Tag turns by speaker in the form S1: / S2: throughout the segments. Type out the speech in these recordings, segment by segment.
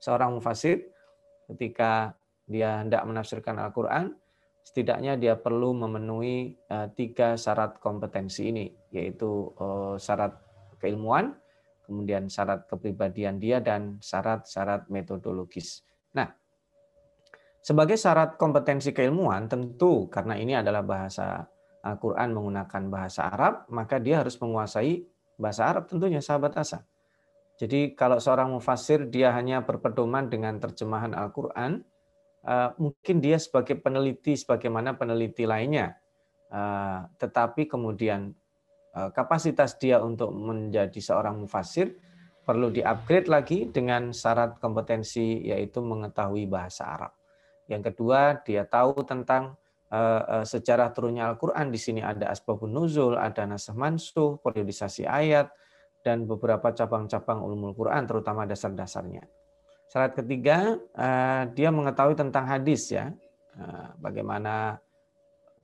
S1: Seorang mufasir ketika dia hendak menafsirkan Al-Quran, setidaknya dia perlu memenuhi 3 syarat kompetensi ini, yaitu syarat keilmuan, kemudian syarat kepribadian dia, dan syarat-syarat metodologis. Nah, sebagai syarat kompetensi keilmuan, tentu karena ini adalah bahasa Al-Quran menggunakan bahasa Arab, maka dia harus menguasai bahasa Arab tentunya, sahabat Asa. Jadi kalau seorang mufassir dia hanya berpedoman dengan terjemahan Al-Quran, mungkin dia sebagai peneliti sebagaimana peneliti lainnya, tetapi kemudian kapasitas dia untuk menjadi seorang mufassir perlu di-upgrade lagi dengan syarat kompetensi, yaitu mengetahui bahasa Arab. Yang kedua, dia tahu tentang sejarah turunnya Al-Quran. Di sini ada asbabun nuzul, ada nasakh mansuh, periodisasi ayat, dan beberapa cabang-cabang ulumul Quran, terutama dasar-dasarnya. Syarat ketiga, dia mengetahui tentang hadis, ya, bagaimana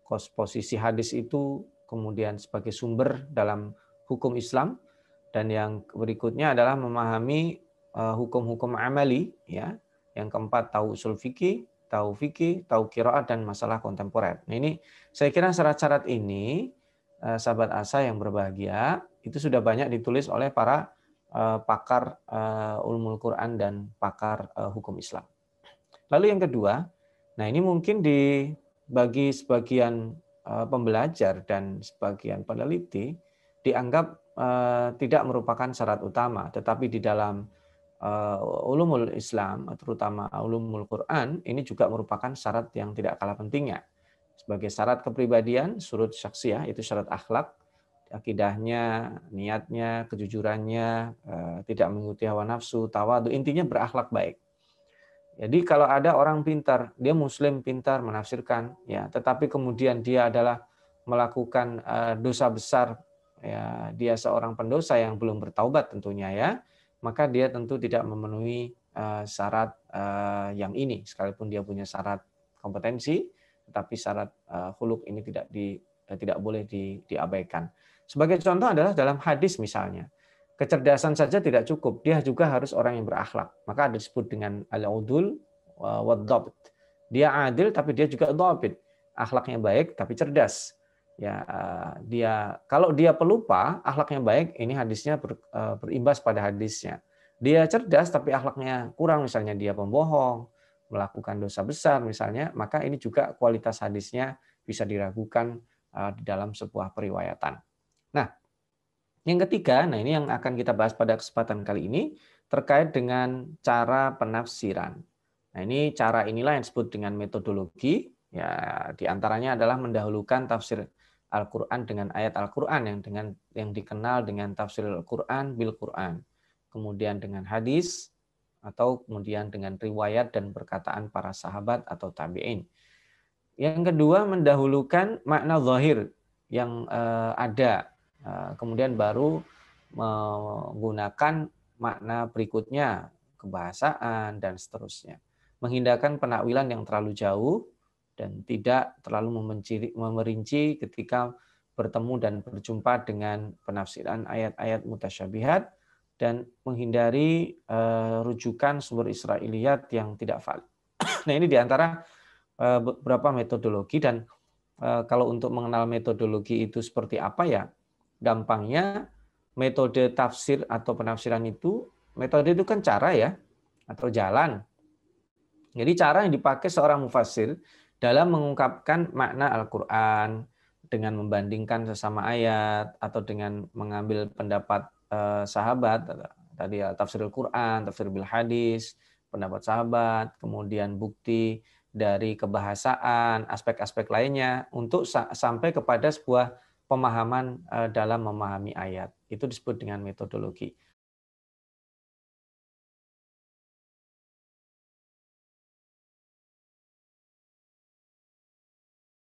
S1: posisi hadis itu kemudian sebagai sumber dalam hukum Islam, dan yang berikutnya adalah memahami hukum-hukum amali, ya. Yang keempat, tahu usul fikih, tahu qiraat, dan masalah kontemporer. Nah, ini saya kira syarat-syarat ini, sahabat Asa yang berbahagia, itu sudah banyak ditulis oleh para pakar ulumul Quran dan pakar hukum Islam. Lalu yang kedua, nah ini mungkin bagi sebagian pembelajar dan sebagian peneliti dianggap tidak merupakan syarat utama, tetapi di dalam ulumul Islam, terutama ulumul Quran, ini juga merupakan syarat yang tidak kalah pentingnya. Sebagai syarat kepribadian, surut syakhsiyah, itu syarat akhlak, akidahnya, niatnya, kejujurannya, tidak mengikuti hawa nafsu, tawadhu, intinya berakhlak baik. Jadi kalau ada orang pintar, dia muslim pintar menafsirkan, ya, tetapi kemudian dia adalah melakukan dosa besar, ya, dia seorang pendosa yang belum bertaubat tentunya, ya, maka dia tentu tidak memenuhi syarat yang ini, sekalipun dia punya syarat kompetensi, tetapi syarat khuluq ini tidak boleh diabaikan. Sebagai contoh adalah dalam hadis misalnya, kecerdasan saja tidak cukup, dia juga harus orang yang berakhlak. Maka ada disebut dengan al-udul wad-dhabt. Dia adil tapi dia juga dhabit. Akhlaknya baik tapi cerdas. Ya, kalau dia pelupa, akhlaknya baik, ini hadisnya berimbas pada hadisnya. Dia cerdas tapi akhlaknya kurang, misalnya dia pembohong, melakukan dosa besar misalnya, maka ini juga kualitas hadisnya bisa diragukan di dalam sebuah periwayatan. Nah, yang ketiga, nah ini yang akan kita bahas pada kesempatan kali ini, terkait dengan cara penafsiran. Nah, ini cara inilah yang disebut dengan metodologi. Ya, diantaranya adalah mendahulukan tafsir Al-Quran dengan ayat Al-Quran yang dikenal dengan tafsir Al-Quran bil Quran. Kemudian dengan hadis, atau kemudian dengan riwayat dan perkataan para sahabat atau tabi'in. Yang kedua, mendahulukan makna zahir yang ada, kemudian baru menggunakan makna berikutnya, kebahasaan dan seterusnya. Menghindarkan penakwilan yang terlalu jauh dan tidak terlalu memerinci ketika bertemu dan berjumpa dengan penafsiran ayat-ayat mutasyabihat, dan menghindari rujukan sumber Israiliyat yang tidak valid. Nah, ini diantara beberapa metodologi, dan kalau untuk mengenal metodologi itu seperti apa, ya gampangnya metode tafsir atau penafsiran itu, metode itu kan cara, ya, atau jalan. Jadi cara yang dipakai seorang mufassir dalam mengungkapkan makna Al-Quran dengan membandingkan sesama ayat atau dengan mengambil pendapat sahabat, tadi ya, tafsir Al-Quran, tafsir bil hadis, pendapat sahabat, kemudian bukti dari kebahasaan, aspek-aspek lainnya untuk sampai kepada sebuah pemahaman dalam memahami ayat. Itu disebut dengan metodologi.